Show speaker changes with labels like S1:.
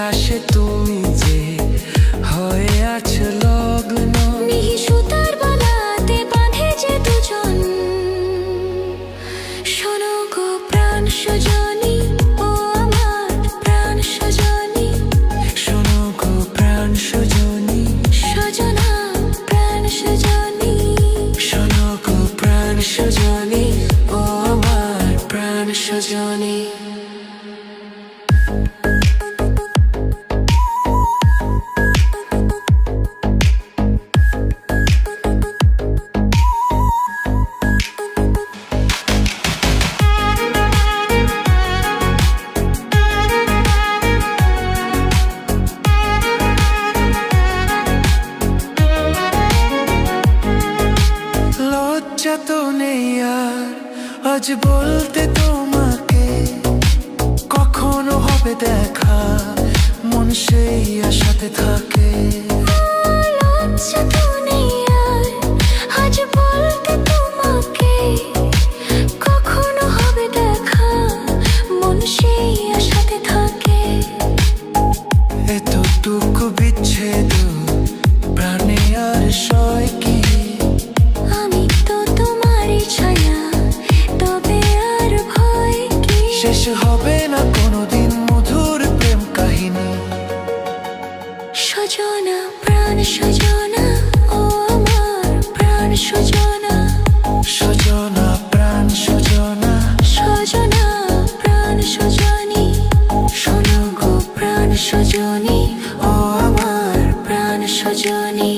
S1: বিশ্বাসে তুমি যে হয়ে আছো লগ্ন,
S2: মিহি সুতার বালাতে বাঁধে যে দুজন। শোনো গো প্রাণ সজনী, ও আমার প্রাণ সজনী।
S1: শোনো গো প্রাণ সজনী,
S2: সজনা প্রাণ সজনী।
S1: শোনো গো প্রাণ সজনী, ও আমার প্রাণ সজনী। লজ্জা তো নেই আর আজ বলতে তোমাকে, কখনো হবে দেখা মন সেই আশাতে থাকে।
S2: লজ্জা তো নেই আর আজ বলতে তোমাকে, কখনো হবে দেখা মন সেই আশাতে থাকে।
S1: এতটুকু বিচ্ছেদ প্রাণে আর সয় কি,
S2: আমি তো তোমারই ছায়া, তবে আর ভয় কি।
S1: শেষ হবে না কোনোদিন মধুর প্রেম কাহিনী।
S2: সজনা প্রাণ সজনা, ও আমার প্রাণ সজনা।
S1: সজনা প্রাণ সজনা,
S2: সজনা প্রাণ সজনী। শোনো গো প্রাণ সজনী, ও আমার প্রাণ সজনী।